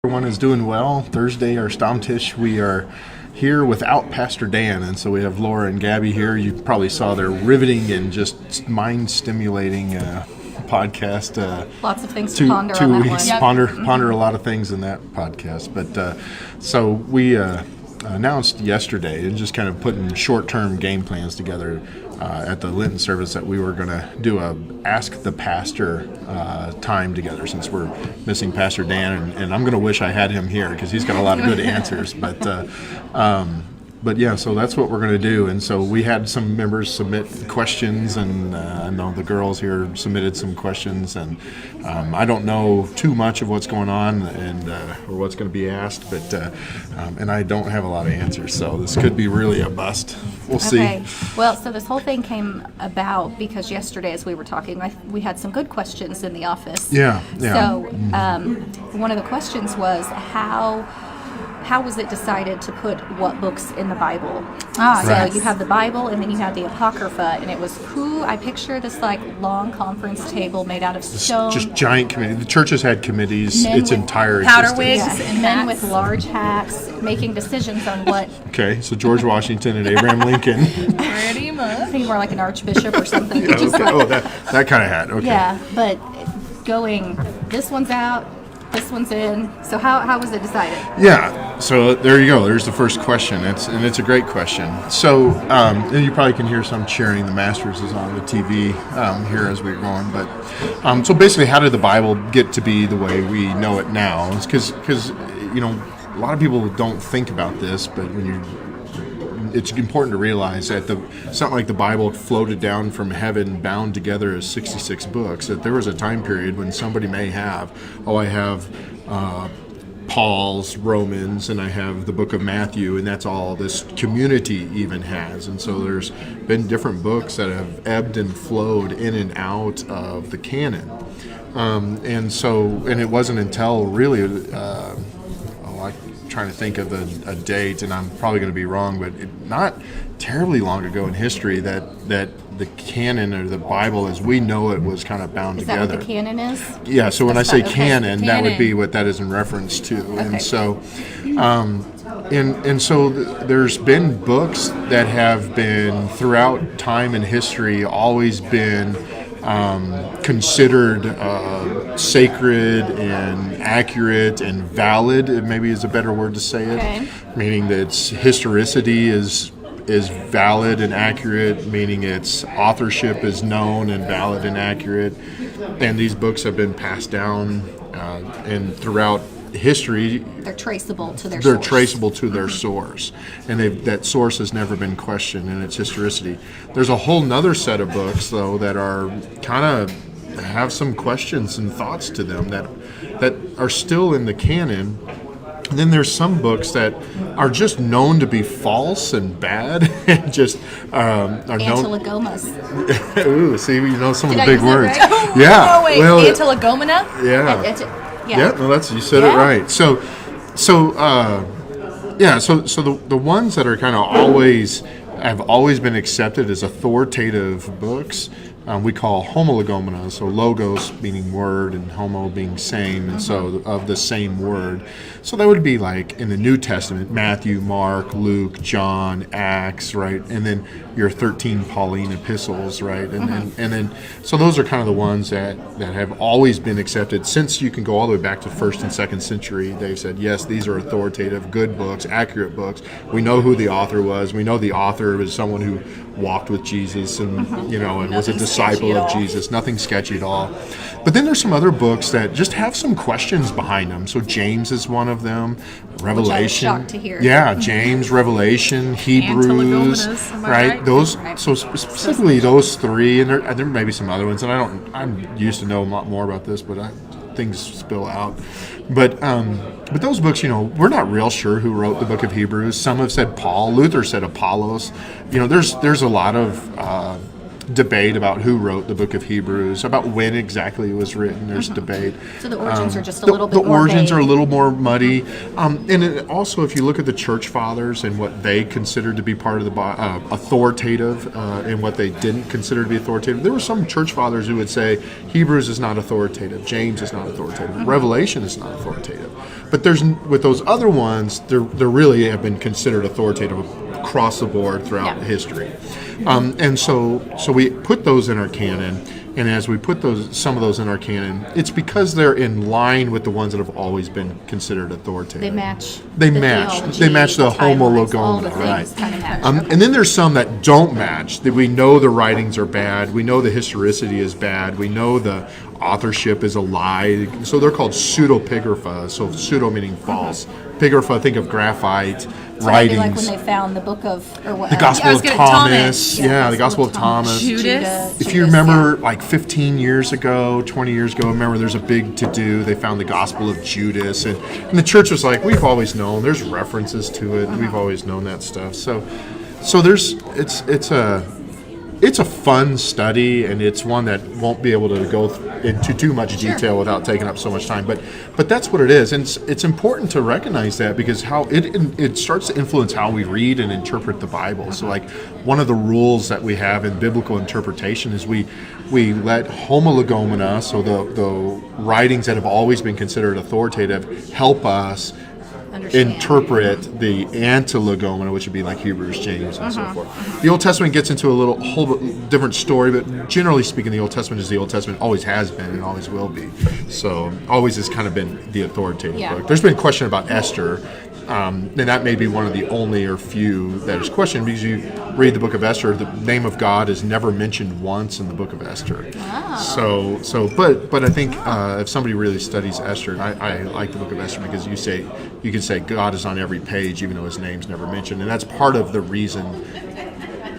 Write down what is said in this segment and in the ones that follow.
Everyone is doing well. Thursday, our Stammtisch, we are here without Pastor Dan, and so we have Laura and Gabby here. You probably saw their riveting and just mind-stimulating podcast. Lots of things to ponder on that one. Yep. Ponder a lot of things in that podcast. But so we announced yesterday and just kind of putting short-term game plans together at the Lenten service that we were going to do a Ask the Pastor time together since we're missing Pastor Dan, and I'm going to wish I had him here because he's got a lot of good answers. But yeah, so that's what we're going to do. And so we had some members submit questions, and I know the girls here submitted some questions, and I don't know too much of what's going on and or what's going to be asked, but and I don't have a lot of answers, so this could be really a bust. We'll see. Okay. Well, so this whole thing came about because yesterday, as we were talking, we had some good questions in the office. Yeah. So one of the questions was how was it decided to put what books in the Bible? So you have the Bible, and then you have the Apocrypha, and it was I picture this like long conference table made out of stone. Just giant committee. The churches had committees its entire powder existence. wigs and men with large hats making decisions on what. Okay, so George Washington and Abraham Lincoln. Pretty much. I think more like an archbishop or something. Yeah, okay. Oh, that kind of hat. Okay. Yeah, but going, this one's out, this one's in. So how was it decided? Yeah, so there you go. There's the first question. It's a great question. So, and you probably can hear some cheering. The Masters is on the TV here as we're going. But so basically, how did the Bible get to be the way we know it now? It's because a lot of people don't think about this, but it's important to realize that it's not like the Bible floated down from heaven bound together as 66 books. That there was a time period when somebody may have, I have Paul's Romans, and I have the book of Matthew, and that's all this community even has. And so there's been different books that have ebbed and flowed in and out of the canon. And it wasn't until really trying to think of a date, and I'm probably going to be wrong, but not terribly long ago in history that the canon or the Bible as we know it was kind of bound together. Is that what the canon is? Yeah, so when I say canon, that would be what that is in reference to. Okay. And so and so there's been books that have been throughout time and history always been considered sacred and accurate and valid, maybe is a better word to say it. Okay. Meaning that its historicity is valid and accurate, meaning its authorship is known and valid and accurate. And these books have been passed down and throughout history. They're traceable to their source. They're traceable to their source, and that source has never been questioned in its historicity. There's a whole nother set of books, though, that are kind of have some questions and thoughts to them that are still in the canon. And then there's some books that are just known to be false and bad, and just are known. Antilegomas. Ooh, see, you know some of the I big use that words. right? Yeah. No, wait, well, Antilegomena? Yeah. Yeah, no, you said it right. So the ones that are kind of have always been accepted as authoritative books, we call homologomena. So logos meaning word and homo being same, and so of the same word. So that would be like in the New Testament, Matthew, Mark, Luke, John, Acts, right? And then your 13 Pauline epistles, right? And then so those are kind of the ones that have always been accepted since you can go all the way back to 1st and 2nd century. They've said, yes, these are authoritative, good books, accurate books. We know who the author was. We know the author was someone who walked with Jesus and and was a disciple of Jesus. Nothing sketchy at all. But then there's some other books that just have some questions behind them. So James is one of them. Revelation. Which I'm shocked to hear. Yeah, James, Revelation, Hebrews, Antilegomenas, right? Those. Right. So specifically those three, and there may be some other ones. And I'm used to know a lot more about this, but things spill out. But those books, we're not real sure who wrote the book of Hebrews. Some have said Paul. Luther said Apollos. There's a lot of debate about who wrote the book of Hebrews, about when exactly it was written. There's debate. So the origins are just a little bit more The origins vague. are a little more muddy. And it also, if you look at the church fathers and what they considered to be part of the authoritative and what they didn't consider to be authoritative, there were some church fathers who would say Hebrews is not authoritative, James is not authoritative, Revelation is not authoritative. but there's with those other ones, they really have been considered authoritative across the board throughout history, and so we put those in our canon. And as we put some of those in our canon, it's because they're in line with the ones that have always been considered authoritative. They match. They match the homologomena, right? Kind of match. And then there's some that don't match. That we know the writings are bad. We know the historicity is bad. We know the authorship is a lie. So they're called pseudepigrapha. So pseudo meaning false. Pigrapha, think of graphite writings. Like when they found the book of the Gospel of Thomas. The Gospel of Thomas. Judas. If you remember, like 15 years ago, 20 years ago, remember there's a big to-do. They found the Gospel of Judas, and the church was like, we've always known. There's references to it. We've always known that stuff. So there's it's a fun study, and it's one that won't be able to go into too much detail without taking up so much time. But that's what it is, and it's important to recognize that because how it starts to influence how we read and interpret the Bible. So, like one of the rules that we have in biblical interpretation is we let homologomena, so the writings that have always been considered authoritative, help us interpret the antilogomena, which would be like Hebrews, James, and so forth. The Old Testament gets into a whole different story, but generally speaking, the Old Testament is the Old Testament, always has been and always will be. So always has kind of been the authoritative book. There's been a question about Esther, and that may be one of the only or few that is questioned, because you read the book of Esther, the name of God is never mentioned once in the book of Esther. But I think if somebody really studies Esther, and I like the book of Esther because you can say God is on every page even though his name's never mentioned, and that's part of the reason.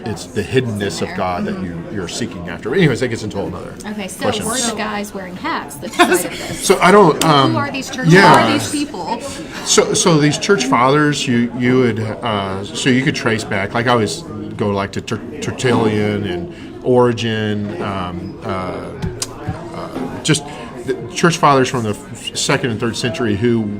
It's the hiddenness of God that you're seeking after. But anyways, that gets into a whole other question. We're the guys wearing hats that decided this. So I don't. Who are these church? Who are these people? So these church fathers, you would so you could trace back. Like I always go like to Tertullian and Origen, just the church fathers from the 2nd and 3rd century who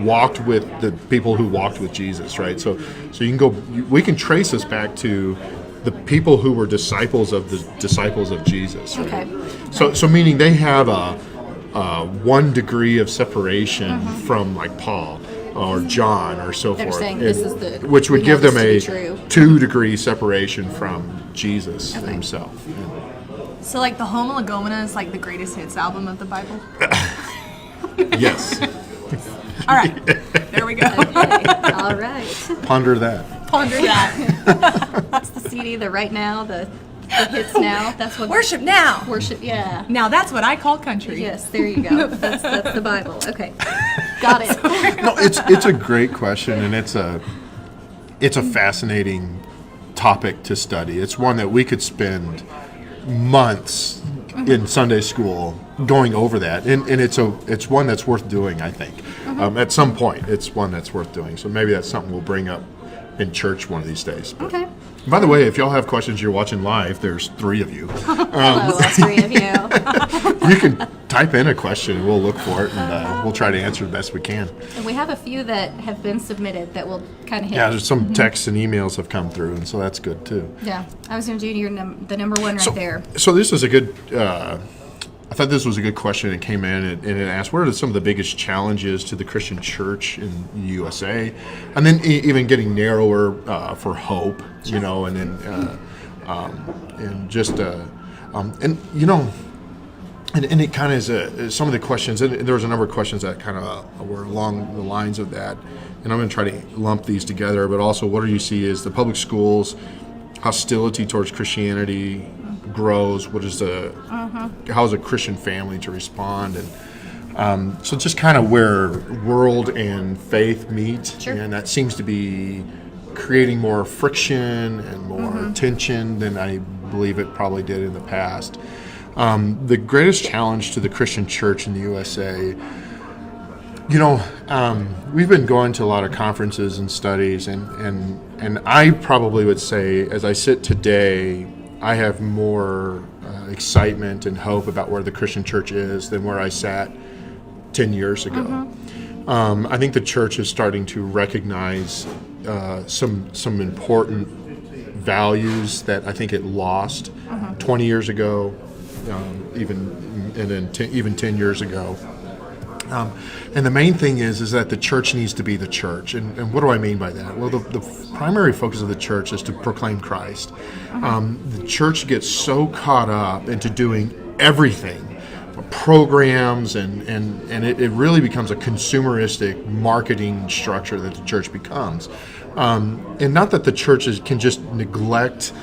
walked with the people who walked with Jesus, right? So you can go. We can trace this back to the people who were disciples of the disciples of Jesus. Right? Okay. So meaning they have a 1 degree of separation from like Paul or John or so They're forth, saying this is the which would give them a true. 2 degree separation from Jesus himself. So like the Homologomena is like the greatest hits album of the Bible? Yes. All right. There we go. Okay. All right. Ponder that. Ponder that. That's the CD, the right now, the hits now. That's what Worship now. worship. Yeah. Now that's what I call country. Yes, there you go. That's the Bible. Okay. Got it. No, it's a great question, and it's a fascinating topic to study. It's one that we could spend months in Sunday school going over that, and it's one that's worth doing, I think. At some point, it's one that's worth doing. So maybe that's something we'll bring up in church one of these days. But, Okay. by the way, if y'all have questions you're watching live, there's 3 of you. Hello, all 3 of you. You can type in a question, and we'll look for it, and we'll try to answer the best we can. And we have a few that have been submitted that will kind of hit. Yeah, there's some texts and emails have come through, and so that's good too. Yeah. I was going to do the number 1 right there. So this is a good. I thought this was a good question. It came in and it asked, what are some of the biggest challenges to the Christian church in the USA? And then even getting narrower for hope, you know, and then and just and you know. And it kind of is some of the questions, and there was a number of questions that kind of were along the lines of that. And I'm going to try to lump these together, but also what do you see is the public schools, hostility towards Christianity grows. What is how is a Christian family to respond? And so just kind of where world and faith meet. Sure. And that seems to be creating more friction and more tension than I believe it probably did in the past. The greatest challenge to the Christian church in the USA, you know, we've been going to a lot of conferences and studies, and I probably would say, as I sit today, I have more excitement and hope about where the Christian church is than where I sat 10 years ago. I think the church is starting to recognize some important values that I think it lost 20 years ago. Even 10 years ago, And the main thing is that the church needs to be the church. And what do I mean by that? Well, the primary focus of the church is to proclaim Christ. The church gets so caught up into doing everything, programs, and it really becomes a consumeristic marketing structure that the church becomes. And not that the churches can just neglect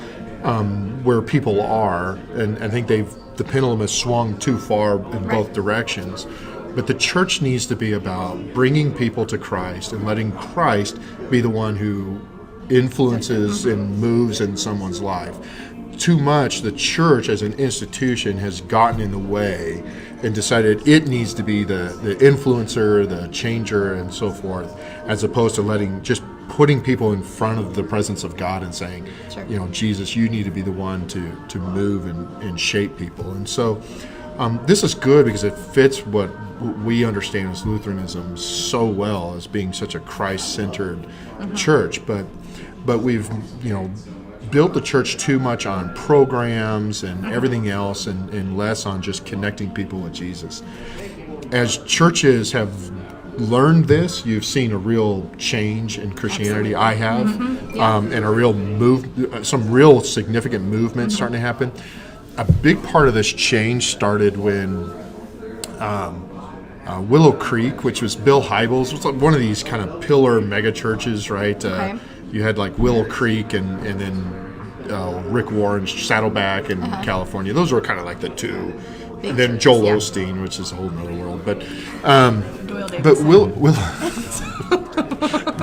where people are, and I think the pendulum has swung too far in both directions. But the church needs to be about bringing people to Christ and letting Christ be the one who influences and moves in someone's life. Too much, the church as an institution has gotten in the way and decided it needs to be the influencer, the changer, and so forth, as opposed to putting people in front of the presence of God and saying, Jesus, you need to be the one to move and shape people. And so this is good because it fits what we understand as Lutheranism so well, as being such a Christ-centered church. But we've built the church too much on programs and everything else, and less on just connecting people with Jesus. As churches have learned this, you've seen a real change in Christianity. I have, and a real some real significant movement starting to happen. A big part of this change started when Willow Creek, which was Bill Hybels, was like one of these kind of pillar mega churches, right? You had like Willow Creek and then Rick Warren's Saddleback in California. Those were kind of like the two. Big and then churches, Joel Osteen, which is a whole other world. But Will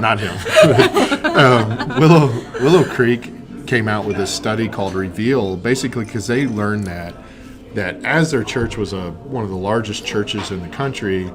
not him. Willow Creek came out with a study called Reveal, basically because they learned that as their church was one of the largest churches in the country,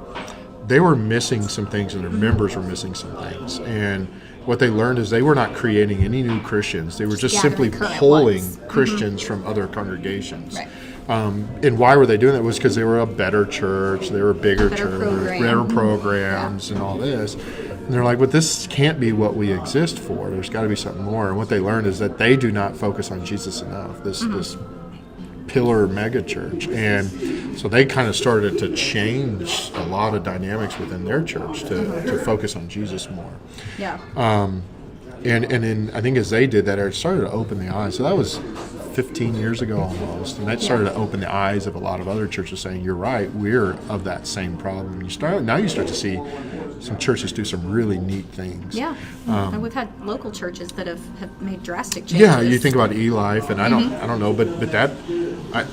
they were missing some things, and their members were missing some things. And what they learned is they were not creating any new Christians. They were just simply pulling Christians from other congregations. Right. And why were they doing that? It was because they were a better church, they were a bigger church, better programs, and all this. And they're like, but this can't be what we exist for. There's got to be something more. And what they learned is that they do not focus on Jesus enough, this pillar mega church. And so they kind of started to change a lot of dynamics within their church to focus on Jesus more. Yeah. And then I think as they did that, it started to open the eyes. So that was 15 years ago almost, and that started to open the eyes of a lot of other churches, saying, "You're right, we're of that same problem." Now you start to see some churches do some really neat things. Yeah, and we've had local churches that have made drastic changes. Yeah, you think about E-Life, and I don't know, but that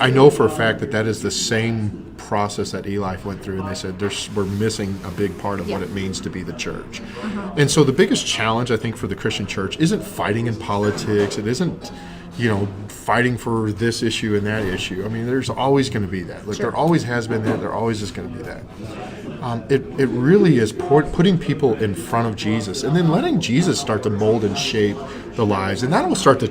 I know for a fact that is the same process that E-Life went through, and they said we're missing a big part of what it means to be the church. And so the biggest challenge, I think, for the Christian church isn't fighting in politics. It isn't fighting for this issue and that issue. I mean, there's always going to be that. Like there always has been that. There always is going to be that. It really is putting people in front of Jesus, and then letting Jesus start to mold and shape the lives, and that will start to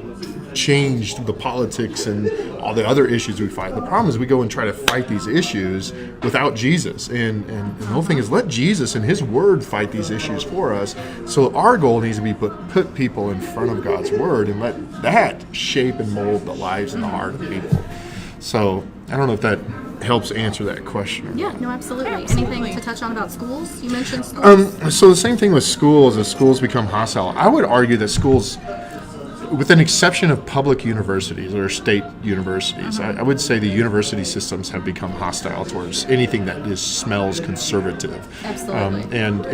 change the politics and all the other issues we fight. The problem is we go and try to fight these issues without Jesus, and the whole thing is let Jesus and His Word fight these issues for us. So our goal needs to be put people in front of God's Word and let that shape and mold the lives and the heart of people. So I don't know if that helps answer that question. Yeah, no, absolutely. Anything to touch on about schools? You mentioned schools. So the same thing with schools. As schools become hostile, I would argue that schools, with an exception of public universities or state universities, I would say the university systems have become hostile towards anything that smells conservative. Absolutely. And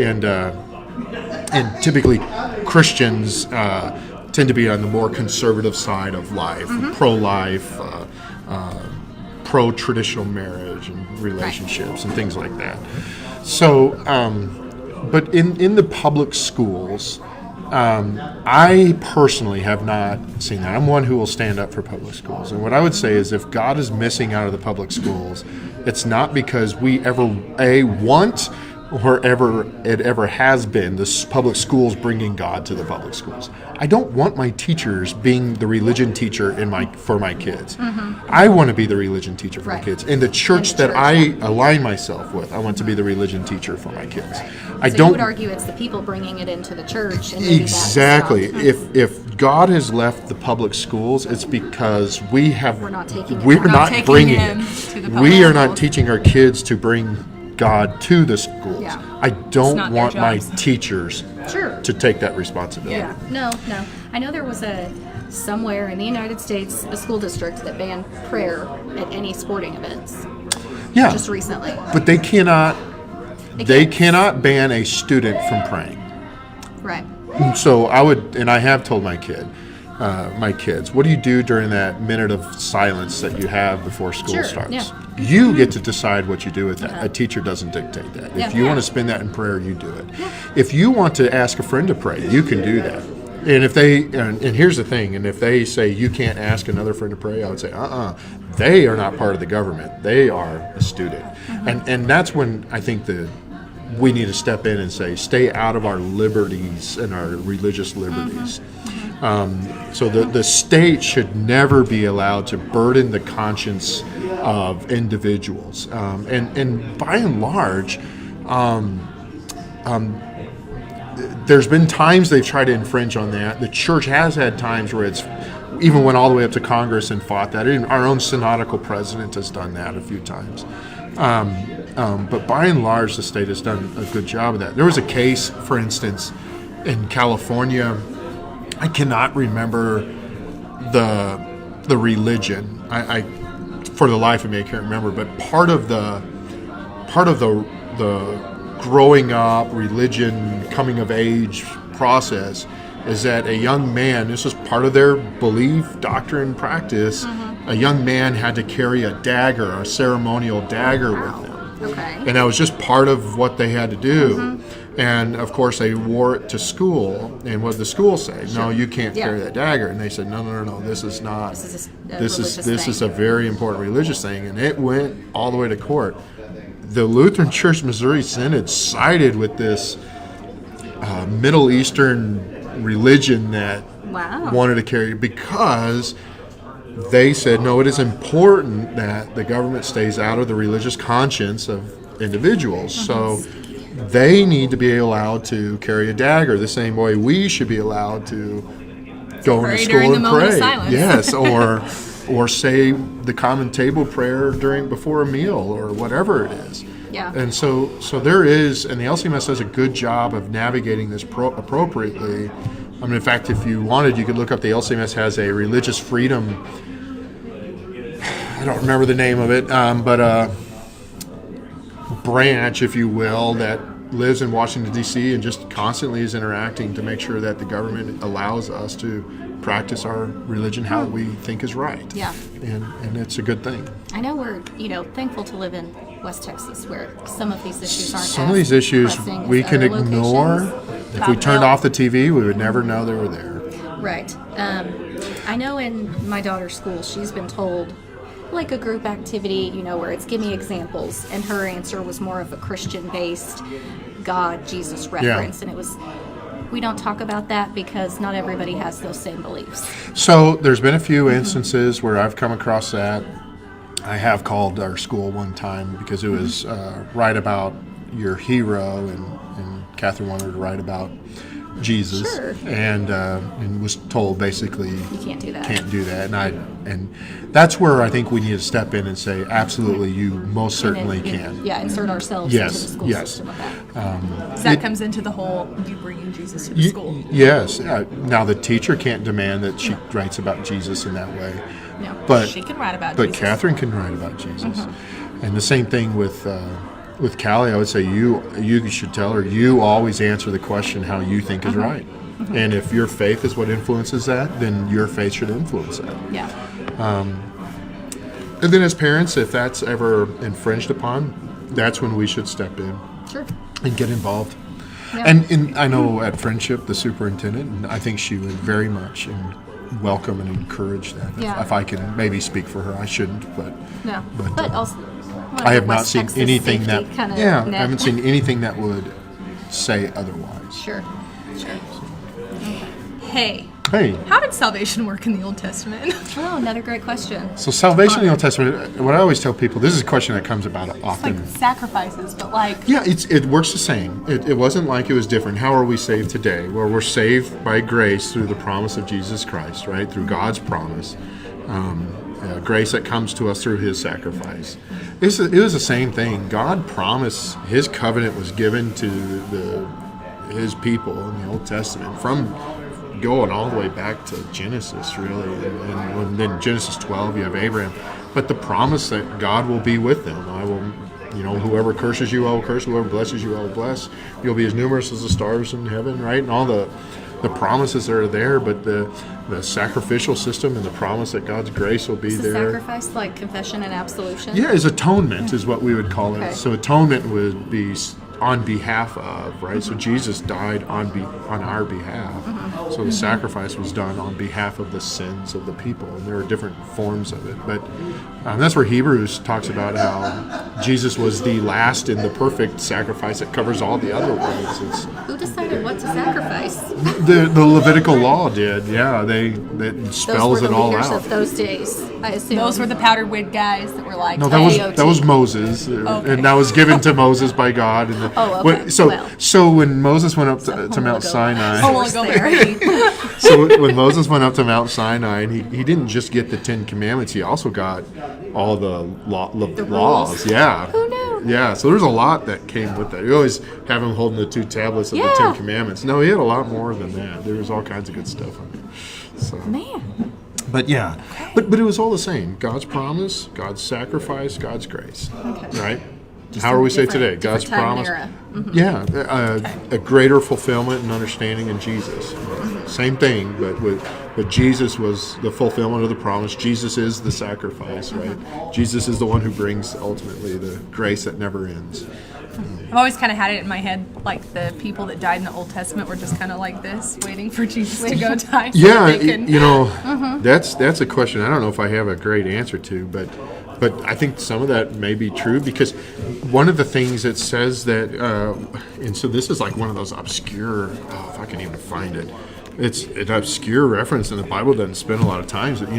typically Christians tend to be on the more conservative side of life, pro-life, pro-traditional marriage and relationships and things like that. So, but in the public schools, I personally have not seen that. I'm one who will stand up for public schools. And what I would say is if God is missing out of the public schools, it's not because we ever, want or it ever has been this public schools bringing God to the public schools. I don't want my teachers being the religion teacher for my kids. I want to be the religion teacher for my kids. And the church that I align myself with, I want to be the religion teacher for my kids. You would argue it's the people bringing it into the church. And exactly. If God has left the public schools, it's because we're not bringing it. to the public We are schools. not teaching our kids to bring God to the schools. Yeah. I don't not their want my jobs. teachers Sure. to take that responsibility. Yeah. No. I know there was somewhere in the United States, a school district that banned prayer at any sporting events Yeah. just recently. But they cannot can't. ban a student from praying. Right. So I have told my kids, what do you do during that minute of silence that you have before school Sure, starts? yeah. You get to decide what you do with that. A teacher doesn't dictate that. Yeah. If you want to spend that in prayer, you do it. If you want to ask a friend to pray, you can do that. And if and here's the thing, and if they say you can't ask another friend to pray, I would say, they are not part of the government. They are a student. And that's when I think we need to step in and say, stay out of our liberties and our religious liberties. So the state should never be allowed to burden the conscience of individuals. And by and large, there's been times they've tried to infringe on that. The church has had times where it's even went all the way up to Congress and fought that. Even our own synodical president has done that a few times. But by and large, the state has done a good job of that. There was a case, for instance, in California. I cannot remember the religion. I for the life of me, I can't remember. But part of the growing up, religion, coming of age process is that a young man. This was part of their belief, doctrine, practice. A young man had to carry a dagger, a ceremonial dagger with them. Okay. And that was just part of what they had to do. And of course, they wore it to school. And what did the school say? No, you can't carry that dagger. And they said, no. This is not. This is a very important religious thing. And it went all the way to court. The Lutheran Church Missouri Synod sided with this Middle Eastern religion that wanted to carry because they said, no, it is important that the government stays out of the religious conscience of individuals. So they need to be allowed to carry a dagger the same way we should be allowed to go into school and pray. Yes, or say the common table prayer before a meal or whatever it is. Yeah. And so there is, and the LCMS does a good job of navigating this appropriately. I mean, in fact, if you wanted, you could look up the LCMS has a religious freedom. I don't remember the name of it, but a branch, if you will, that lives in Washington, D.C. and just constantly is interacting to make sure that the government allows us to practice our religion how we think is right. Yeah. And it's a good thing. I know we're, thankful to live in West Texas where some of these issues aren't Some of these issues pressing we as can other ignore. locations. If we turned off the TV, we would never know they were there. Right. I know in my daughter's school, she's been told, like a group activity, where it's give me examples, and her answer was more of a Christian-based God, Jesus reference, and it was, we don't talk about that because not everybody has those same beliefs. So there's been a few instances where I've come across that. I have called our school one time because it was write about your hero, and Catherine wanted to write about Jesus, Sure. and was told basically You can't do that. Can't do that, and that's where I think we need to step in and say, absolutely, you most certainly can. Yeah, insert ourselves Yes, into the school yes. system of that. So that comes into the whole you bringing Jesus to the school. Yes. Now the teacher can't demand that she writes about Jesus in that way. No. But She can write about But Jesus. Catherine can write about Jesus, and the same thing with Callie. I would say you should tell her you always answer the question how you think is right, and if your faith is what influences that, then your faith should influence that. Yeah. And then as parents, if that's ever infringed upon, that's when we should step in Sure. and get involved. Yeah. And I know at Friendship, the superintendent, and I think she would very much welcome and encourage that. Yeah. If I can maybe speak for her, I shouldn't, but No. But, also, I have not West seen Texas anything that safety kinda I net. haven't seen anything that would say otherwise. Sure. Hey, Hey, how did salvation work in the Old Testament? Oh, another great question. so salvation in the Old Testament. What I always tell people, this is a question that comes about It's often. like sacrifices, but like Yeah, it works the same. It wasn't like it was different. How are we saved today? Well, we're saved by grace through the promise of Jesus Christ, right? Through God's promise. grace that comes to us through his sacrifice. It was the same thing. God promised his covenant was given to his people in the Old Testament from going all the way back to Genesis, really. And then Genesis 12, you have Abraham. But the promise that God will be with them. I will, whoever curses you, I will curse. Whoever blesses you, I will bless. You'll be as numerous as the stars in heaven, right? And all the promises that are there, but the sacrificial system and the promise that God's grace will be Is the there. Sacrifice like confession and absolution? Yeah, is atonement is what we would call it. Okay. So atonement would be on behalf of, right? So Jesus died on our behalf. So the sacrifice was done on behalf of the sins of the people, and there are different forms of it. But that's where Hebrews talks about how Jesus was the last and the perfect sacrifice that covers all the other ones. Who decided what to sacrifice? The Levitical law did, yeah. That spells Those were it the all leaders out. of those days, I assume. Those were the powdered wig guys that were like, No, hey, that was Moses, and that was given to Moses by God. And okay. So when Moses went up to Mount Sinai, so when Moses went up to Mount Sinai, and he didn't just get the 10 Commandments, he also got all the laws. rules. Yeah. Who knew? Yeah, so there's a lot that came with that. You always have him holding the 2 tablets of the 10 Commandments. No, he had a lot more than that. There was all kinds of good stuff on there. So. Man. But yeah, but it was all the same. God's promise, God's sacrifice, God's grace. Okay. Right? Just How a are we say different- today? God's different time and promise. era. Yeah, a greater fulfillment and understanding in Jesus. Same thing, but Jesus was the fulfillment of the promise. Jesus is the sacrifice, right? Jesus is the one who brings ultimately the grace that never ends. I've always kind of had it in my head, like the people that died in the Old Testament were just kind of like this, waiting for Jesus to go die. So Yeah, they can, that's a question I don't know if I have a great answer to, but I think some of that may be true, because one of the things that says that, and so this is like one of those obscure, if I can even find it, it's an obscure reference, and the Bible doesn't spend a lot of times, but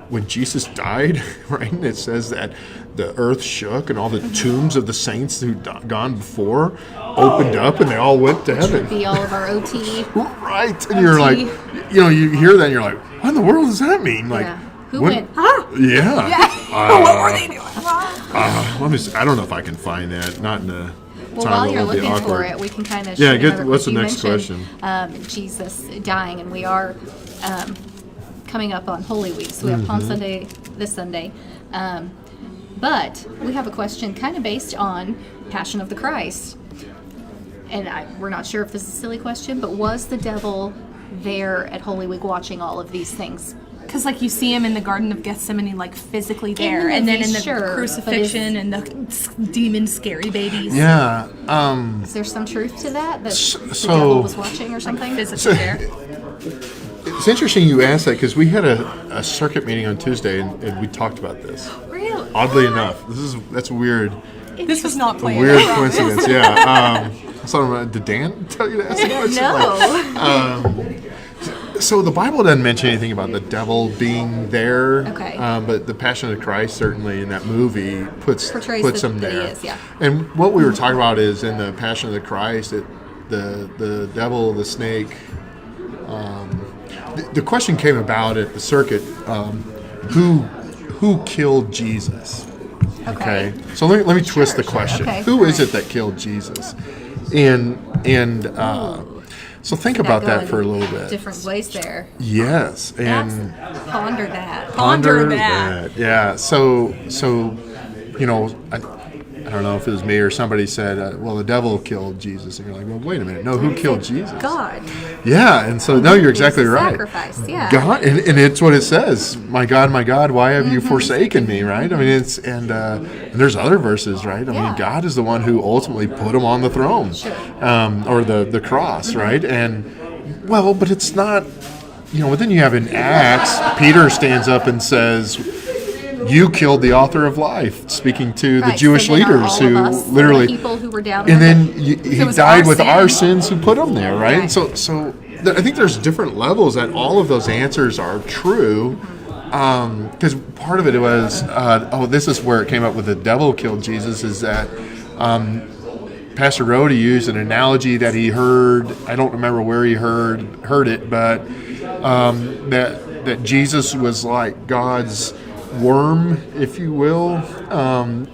when Jesus died, right, and it says that the earth shook and all the tombs of the saints who'd gone before opened up and they all went to heaven. Would be all of our OT. Right, and you're like, you hear that and you're like, what in the world does that mean? Like, Yeah. Who went? Yeah. what were they doing? I don't know if I can find that. Not in the Well, time while that you're will be looking for awkward. it, we can kind of Yeah, shoot get- another what's the you next mentioned, Jesus dying, and we are coming up on Holy Week, so we have Palm Sunday this Sunday. But we have a question kind of based on Passion of the Christ. And we're not sure if this is a silly question, but was the devil there at Holy Week watching all of these things? Because like you see him in the Garden of Gethsemane, like physically there, the and then movie, in the sure, but crucifixion and the demon scary babies, Yeah. Is there some truth to that? That the so- devil was watching or something? physically there. It's interesting you asked that, because we had a circuit meeting on Tuesday and we talked about this. Really? Oddly enough, that's weird. This was not planned. Weird coincidence. Yeah. Did Dan tell you to ask that question? No. So the Bible doesn't mention anything about the devil being there. Okay. But the Passion of the Christ certainly in that movie puts Portrays him that he there. is, yeah. And what we were talking about is in the Passion of the Christ, the devil, the snake. The question came about at the circuit: who killed Jesus? Okay. So let me twist the question. Okay. Who is it that killed Jesus? And so think about that for a little bit. Different ways there. Yes, and Ponder that. Ponder that. Yeah. So I don't know if it was me or somebody said, well, the devil killed Jesus, and you're like, well, wait a minute, no, who killed Jesus? God. Yeah, and so no, you're exactly It's a right. sacrifice, yeah. God, and it's what it says. My God, why have you forsaken me? Right? I mean, it's and there's other verses, right? I Yeah. mean, God is the one who ultimately put him on the throne, or the cross, right? And but it's not. But then you have in Acts, Peter stands up and says, "You killed the author of life," speaking to the Right, Jewish so then are leaders all who of us, literally, the people who were down and there, then he was died our with sin. our sins who put him there, right? Right. So I think there's different levels that all of those answers are true. Because part of it was, this is where it came up with the devil killed Jesus, is that Pastor Rhodey used an analogy that he heard. I don't remember where he heard it, but that Jesus was like God's worm, if you will. And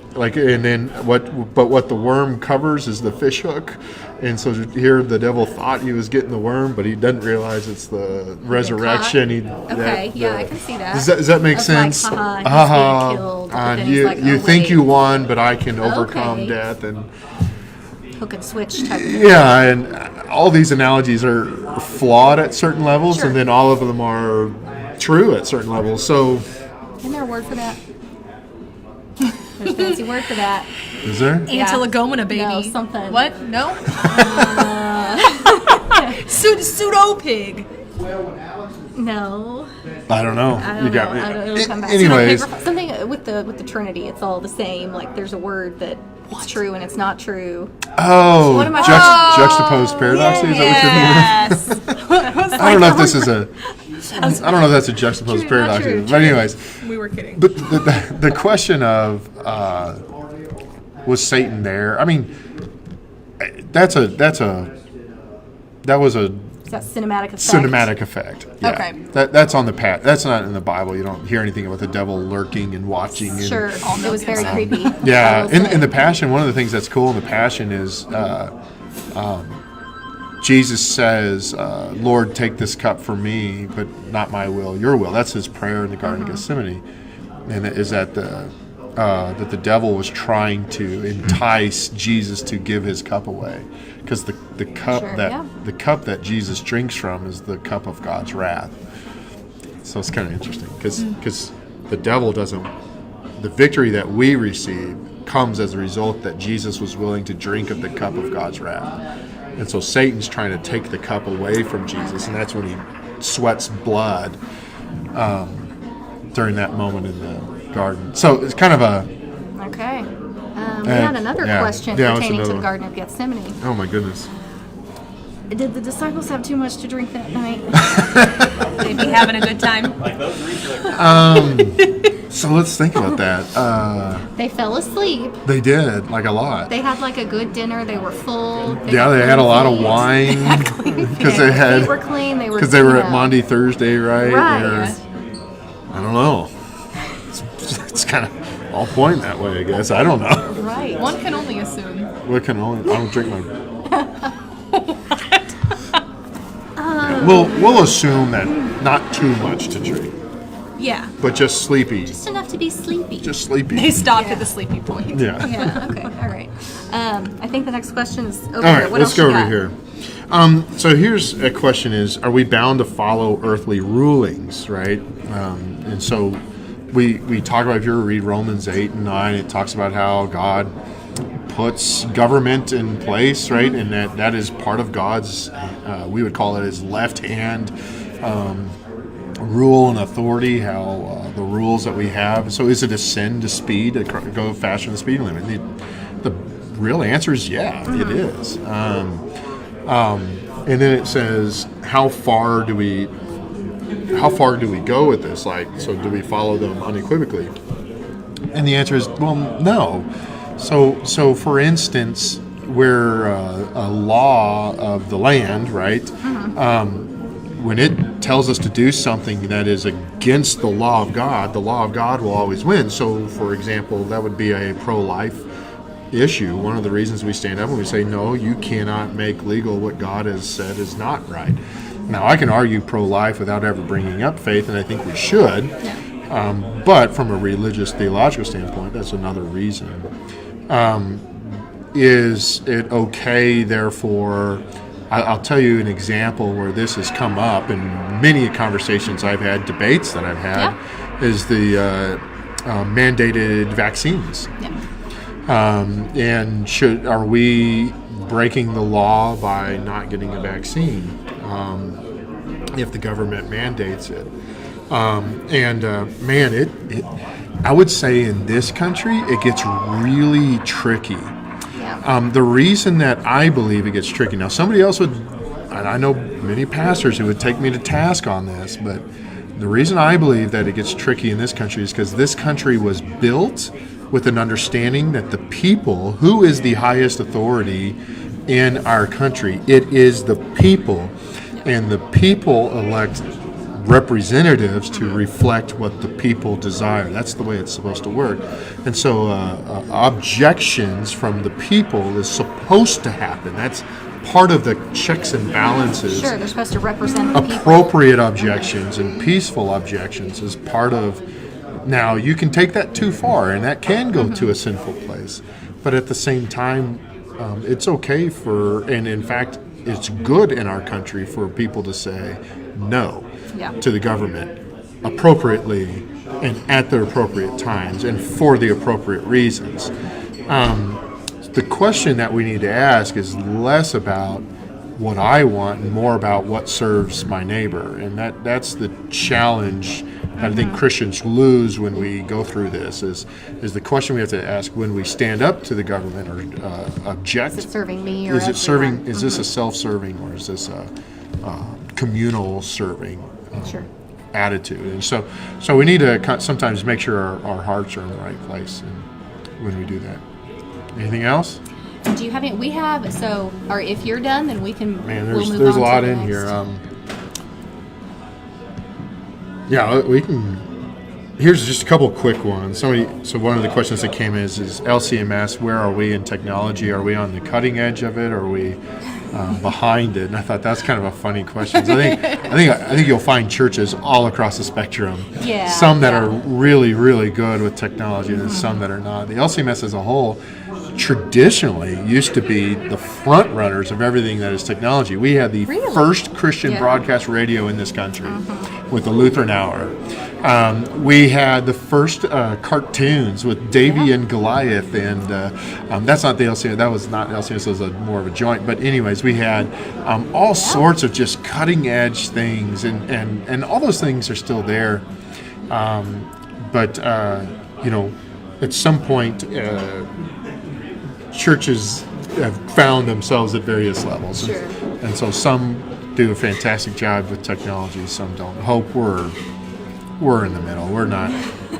then what the worm covers is the fish hook. And so here the devil thought he was getting the worm, but he doesn't realize it's the resurrection. I can see that. Does that make sense? Like, he's being killed, but then he's like, you oh, think wait. you won, but I can overcome Okay. death. And Hook and switch type of thing. yeah, and all these analogies are flawed at certain levels, Sure. and then all of them are true at certain levels. So, Isn't there a word for that? There's a fancy word for that. is there? Antilegomena, baby. No, something. What? No? Pseudo pig. No. I don't know. I don't You know. got me. It'll come back. Anyways, Something with the Trinity. It's all the same. Like there's a word that it's true and it's not true. oh, What am I- juxtaposed paradoxes. Is that what you're doing? Yes. I don't know if this is I don't know if that's a juxtaposed True, not paradox. true, But anyways, We were kidding. but the question of was Satan there? I mean, that was a Is that cinematic effect? cinematic effect. Yeah. Okay. That's on the path. That's not in the Bible. You don't hear anything about the devil lurking and watching. And, Sure. It was very creepy. Yeah. I will say. In the Passion, one of the things that's cool in the Passion is Jesus says, "Lord, take this cup from me, but not my will, your will." That's his prayer in the Garden of Gethsemane, and it is that the devil was trying to entice Jesus to give his cup away, because the cup Sure, that yeah. the cup that Jesus drinks from is the cup of God's wrath. So it's kind of interesting because the devil doesn't. The victory that we receive comes as a result that Jesus was willing to drink of the cup of God's wrath. And so Satan's trying to take the cup away from Jesus, and that's when he sweats blood during that moment in the garden. So it's kind of a, Okay. We had another question Yeah, what's pertaining to another the one? Garden of Gethsemane. oh my goodness. Did the disciples have too much to drink that night? They'd be having a good time. So let's think about that. They fell asleep. They did, like a lot. They had like a good dinner. They were full. They had a lot of wine because they They were clean. They were because they were at yeah. Maundy Thursday, right? Right. I don't know. It's kind of all point that way, I guess. I don't know. Right. One can only assume. I don't drink my. We'll assume that not too much to drink, Yeah. but just sleepy. Just enough to be sleepy. Just sleepy. They stopped at the sleepy point. Yeah. Yeah. Okay. All right. I think the next question is over All here. right, What let's else go you over got? here. So here's a question: are we bound to follow earthly rulings, right? And so we talk about, if you read Romans 8 and 9, it talks about how God puts government in place, right? And that is part of God's, we would call it his left hand rule and authority, how the rules that we have. So is it a sin to speed, to go faster than the speed limit? The real answer is yeah, it is. And then it says, how far do we go with this? Like, so do we follow them unequivocally? And the answer is, well, no. So for instance, where a law of the land, right? When it tells us to do something that is against the law of God will always win. So, for example, that would be a pro-life issue. One of the reasons we stand up and we say, no, you cannot make legal what God has said is not right. Now, I can argue pro-life without ever bringing up faith, and I think we should. But from a religious, theological standpoint, that's another reason. Is it okay, therefore... I'll tell you an example where this has come up in many conversations I've had, debates that I've had, is the mandated vaccines. And are we breaking the law by not getting a vaccine if the government mandates it? I would say in this country it gets really tricky. The reason that I believe it gets tricky, now somebody else would, and I know many pastors who would take me to task on this, but the reason I believe that it gets tricky in this country is because this country was built with an understanding that the people, who is the highest authority in our country? It is the people, and the people elect representatives to reflect what the people desire. That's the way it's supposed to work. And so objections from the people is supposed to happen. That's part of the checks and balances. Sure, they're supposed to represent the people. Appropriate objections and peaceful objections is part of. Now, you can take that too far, and that can go to a sinful place. But at the same time, it's okay and in fact, it's good in our country for people to say no to the government appropriately and at the appropriate times and for the appropriate reasons. The question that we need to ask is less about what I want and more about what serves my neighbor. And that's the challenge that I think Christians lose when we go through this is the question we have to ask when we stand up to the government or object. Is it serving me or is it everyone? serving? Is this a self-serving or is this a communal serving attitude? And so we need to sometimes make sure our hearts are in the right place when we do that. Anything else? Do you have any? We have, or if you're done, then we can. Man, we'll move there's on a lot to the in next. here. We can. Here's just a couple quick ones. So one of the questions that came is LCMS, where are we in technology? Are we on the cutting edge of it? Or are we behind it? And I thought that's kind of a funny question. So I think you'll find churches all across the spectrum. Yeah, some that are really, really good with technology, and some that are not. The LCMS as a whole traditionally used to be the front runners of everything that is technology. We had the first Christian broadcast radio in this country with the Lutheran Hour. We had the first cartoons with Davy and Goliath, and that's not the LCMS. That was not LCMS. It was more of a joint. But anyways, we had all sorts of just cutting edge things, and all those things are still there. But at some point, churches have found themselves at various levels, and so some do a fantastic job with technology, some don't. Hope we're in the middle. We're not.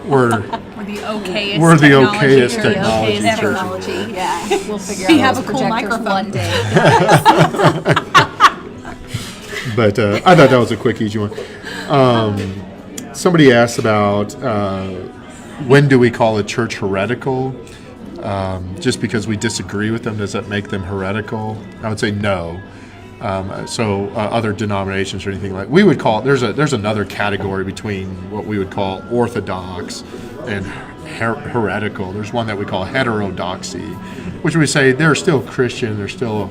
We're the okayest. We're the technology okayest or technology okayest church. Technology, yeah. We'll figure We out have those a cool projectors microphone. one day. But I thought that was a quick, easy one. Somebody asked about when do we call a church heretical? Just because we disagree with them, does that make them heretical? I would say no. Other denominations or anything like we would call there's another category between what we would call orthodox and heretical. There's one that we call heterodoxy, which we say they're still Christian, they're still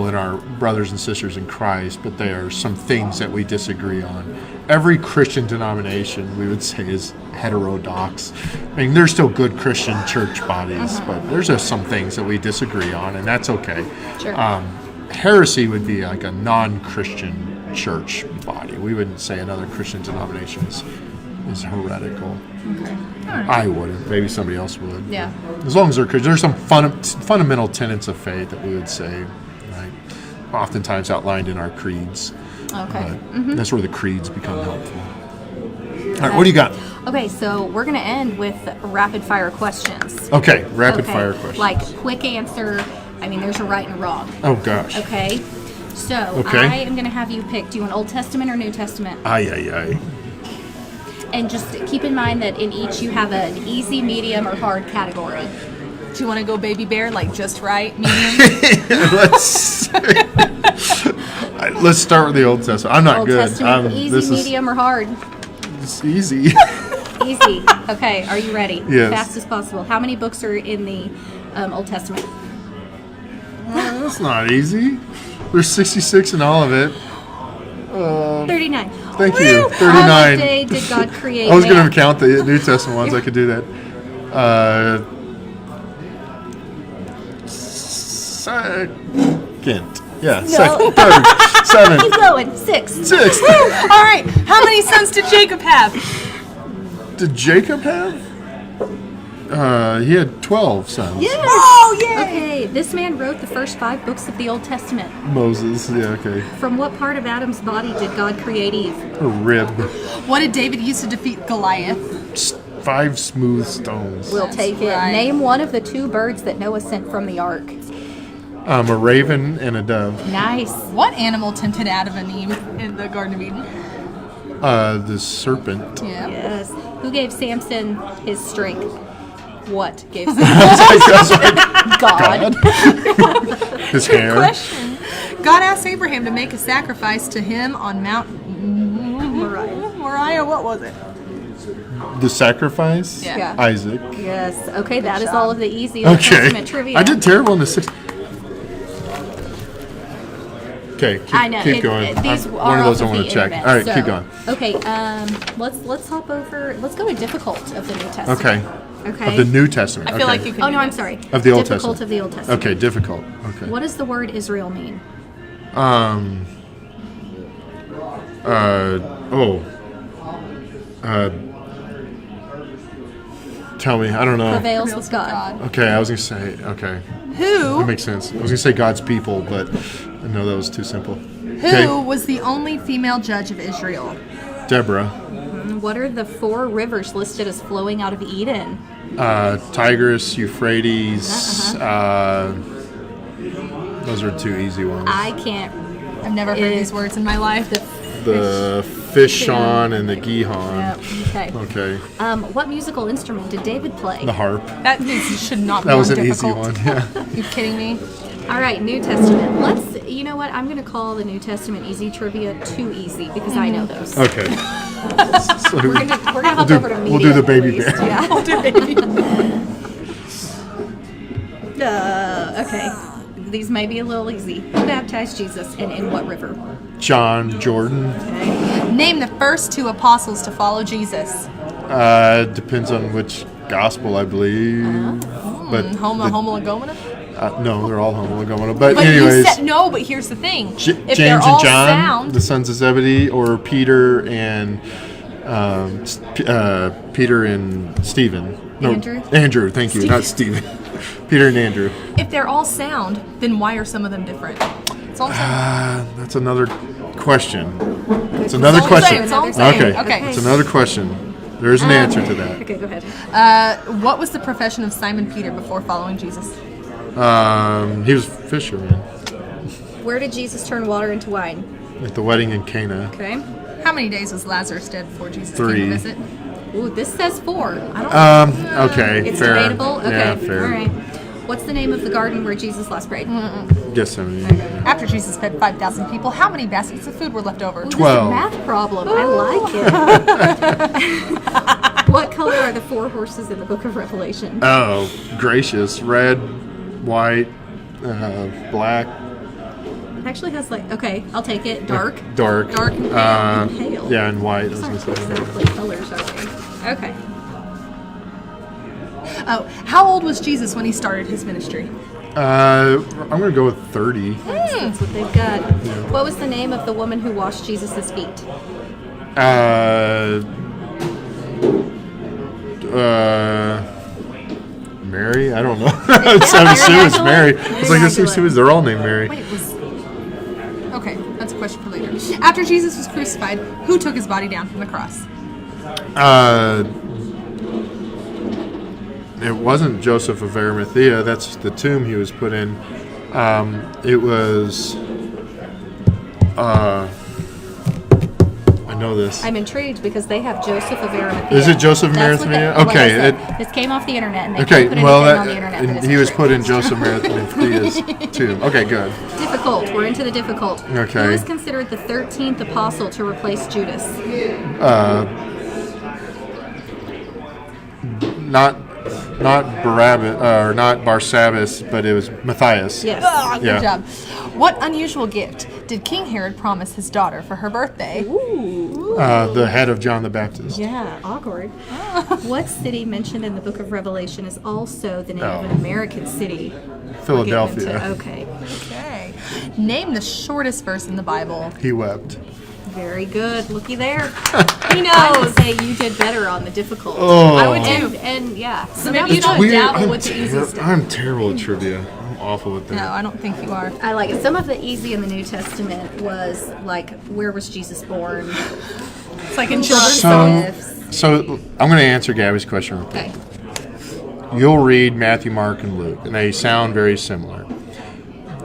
in our brothers and sisters in Christ, but there are some things that we disagree on. Every Christian denomination, we would say, is heterodox. I mean, there's still good Christian church bodies, but there's just some things that we disagree on, and that's okay. Sure. Heresy would be like a non-Christian church body. We wouldn't say another Christian denomination is heretical. Okay. I wouldn't. Maybe somebody else would. Yeah. As long as they're Christian. There's some fundamental tenets of faith that we would say, right? Oftentimes outlined in our creeds. Okay. But that's where the creeds become helpful. All right, what do you got? Okay, so we're going to end with rapid fire questions. Okay, rapid fire questions. Like quick answer. I mean, there's a right and a wrong. Oh, gosh. Okay. So I am going to have you pick. Do you want Old Testament or New Testament? Aye. And just keep in mind that in each you have an easy, medium, or hard category. Do you want to go baby bear, like just right, medium? Let's start with the Old Testament. I'm not Old good. Testament, easy, medium, or hard? It's easy. Easy. Okay, are you ready? Yes. Fast as possible. How many books are in the Old Testament? That's not easy. There's 66 in all of it. 39. Thank you. On 39. what day did God create I was man? going to count the New Testament ones. I could do that. Second. Yeah, second. Third. Seventh. Keep going. Sixth. Sixth. All right. How many sons did Jacob have? Did Jacob have? He had 12 sons. Yes. Oh, yeah. Okay, this man wrote the first 5 books of the Old Testament. Moses. Yeah, okay. From what part of Adam's body did God create Eve? A rib. What did David use to defeat Goliath? 5 smooth stones. We'll take it. right. Name one of the 2 birds that Noah sent from the ark. A raven and a dove. Nice. What animal tempted Adam and Eve in the Garden of Eden? The serpent. Yeah. Yes. Who gave Samson his strength? What gave Samson God. His hair. Question. God asked Abraham to make a sacrifice to him on Mount Moriah. What was it? The sacrifice. Yeah. Isaac. Yes. Okay, that is all of the easy Old Testament trivia. I did terrible in the 6th. Okay, I know. keep going. These One are of those I off want the to check. internet, All right, so- keep going. Okay, let's hop over. Let's go to difficult of the New Testament. Okay. Okay. Of the New Testament. I feel okay. like you can. Oh do no, I'm this. sorry. Of the Old difficult Testament. of the Old Testament. Okay, difficult. Okay. What does the word Israel mean? Tell me. I don't know. Prevails with God. Okay, I was gonna say. Okay, that Who makes sense. I was gonna say God's people, but I know that was too simple. who was the only female judge of Israel? Deborah, What are the 4 rivers listed as flowing out of Eden? Tigris, Euphrates. Those are 2 easy ones. I can't. I've never heard these words in my life. The Fishon and the Gihon. Yep. Okay. Okay, What musical instrument did David play? the harp. Should not be That was an difficult. easy one. Yeah. You kidding me? All right, New Testament. You know what? I'm going to call the New Testament easy trivia too easy because I know those. Okay. So We're gonna hop do- over to media. we'll do the baby at least. bear. Yeah. I'll do baby. Okay. These may be a little easy. Who baptized Jesus and in what river? John Jordan. Okay. Name the first 2 apostles to follow Jesus. Depends on which gospel, I believe. But Homologomena? no, they're all homologomena. But But anyways, you said no. But here's the thing: if James they're and all John, sound, the sons of Zebedee, or Peter and Peter and Stephen. No, Andrew? Andrew. Thank you, not Stephen. Peter and Andrew. if they're all sound, then why are some of them different? That's all I'm saying. That's another question. It's another question. It's all I'm saying. Okay. Okay. It's another question. There's an answer to that. Okay, go ahead. What was the profession of Simon Peter before following Jesus? He was a fisherman Where did Jesus turn water into wine? at the wedding in Cana. Okay. How many days was Lazarus dead before Jesus 3. came to visit? Ooh, this says 4. I don't Okay. It's fair. debatable? Okay. Yeah, fair. All right. What's the name of the garden where Jesus last prayed? Gethsemane. After Jesus fed 5,000 people, how many baskets of food were left over? 12. Math problem. I like it. What color are the 4 horses in the book of Revelation? Oh, gracious. Red, white, black. It actually has okay, I'll take it. Dark. Dark. Dark and pale. And pale. Yeah, and white. I was Those gonna aren't say. exactly colors, are they? Okay. Oh, how old was Jesus when he started his ministry? I'm going to go with 30. That's what they've got. What was the name of the woman who washed Jesus' feet? Mary? I don't know. I assume it's Mary. It's like, this is they're all named Mary. Wait, it was. Okay, that's a question for later. After Jesus was crucified, who took his body down from the cross? It wasn't Joseph of Arimathea. That's the tomb he was put in. It was. I know this. I'm intrigued because they have Joseph of Arimathea. Is it Joseph of That's what Arimathea? they- well, Okay, listen, this came off the internet and they Okay, can't put well, anything on the internet. that and isn't he was true. put in Joseph of Arimathea's tomb. Okay, good. Difficult. We're into the difficult. Okay. Who is considered the 13th apostle to replace Judas? Not Barabbas or not Barsabbas, but it was Matthias. Yes. Ah, good Yeah. job. What unusual gift did King Herod promise his daughter for her birthday? The head of John the Baptist. Yeah, awkward. What city mentioned in the book of Revelation is also the name of an Oh. American city? Philadelphia. Okay. Okay. Name the shortest verse in the Bible. He wept. Very good. Looky there. He I would knows. say you did better on the difficult. Oh. I would too. And yeah. So maybe that you was don't good. dabble with the easy stuff. I'm terrible at trivia. I'm awful at that. No, I don't think you are. I like it. Some of the easy in the New Testament was like, where was Jesus born? It's like in children's Children's So I'm going to answer Gabby's question real quick. Okay. You'll read Matthew, Mark, and Luke, and they sound very similar.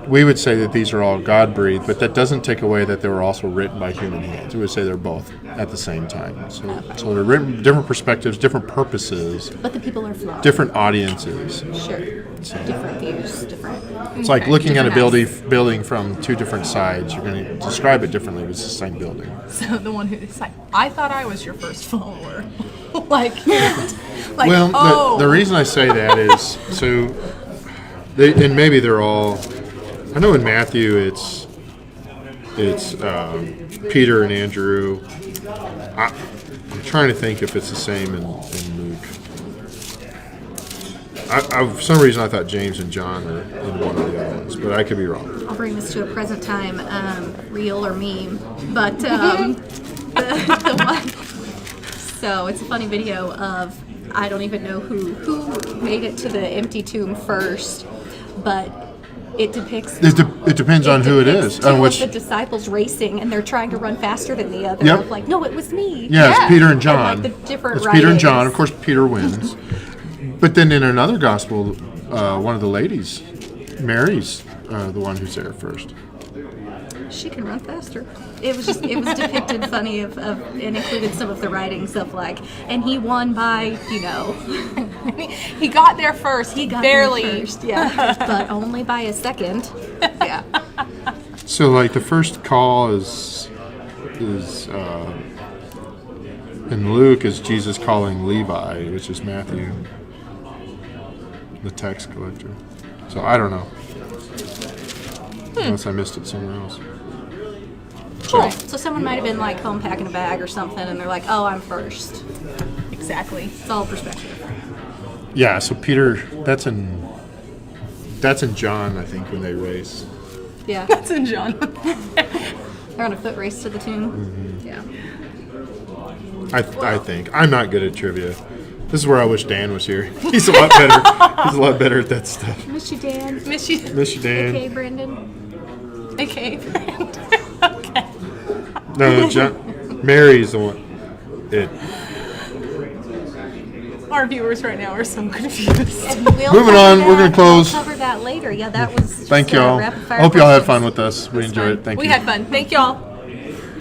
we would say that these are all God-breathed, but that doesn't take away that they were also written by human hands. We would say they're both at the same time. So they're written different perspectives, different purposes, But the people are flawed. different audiences. Sure. Different views, different. It's like looking at a Different building from two different sides. You're going to describe it differently, but it's the same building. So the one who's like, I thought I was your first follower. like, Well, oh. the reason I say that is and maybe they're all. I know in Matthew it's Peter and Andrew. I'm trying to think if it's the same in Luke. For some reason I thought James and John are in one of the other ones, but I could be wrong. I'll bring this to a present time, real or meme, but the one. So it's a funny video of, I don't even know who made it to the empty tomb first, but it depicts. It depends on who it is. Two On which, of the disciples racing, and they're trying to run faster than the other. Yep. Like, no, it was me. yeah, it's Peter and John. And, like, the different it's Peter and John. writings. Of course, Peter wins. But then in another gospel, one of the ladies, Mary's the one who's there first. She can run faster. It was depicted funny and included some of the writings of like, and he won by, he got there first. He got barely. there first, yeah, but only by a second. Yeah. So like the first call is in Luke is Jesus calling Levi, which is Matthew, the tax collector. So I don't know. Unless I missed it somewhere else. Cool. So someone might have been like home packing a bag or something, and they're like, "Oh, I'm first." Exactly. It's all perspective. Yeah, so Peter, that's in John, I think, when they race. Yeah, That's in John. they're on a foot race to the tomb. Mm-hmm. Yeah. I think. I'm not good at trivia. This is where I wish Dan was here. He's a lot better. He's a lot better at that stuff. Miss you, Dan. Miss you. Miss you, Dan. Okay, Brendan. Okay. Okay. No, John, Mary's the one. Our viewers right now are so confused. And we'll Moving cover on, that- we're gonna close. We'll cover that later. Yeah, that was. Thank just, y'all. rapid fire Hope y'all had questions. fun with us. We enjoyed it. Thank We you. had fun. Thank y'all.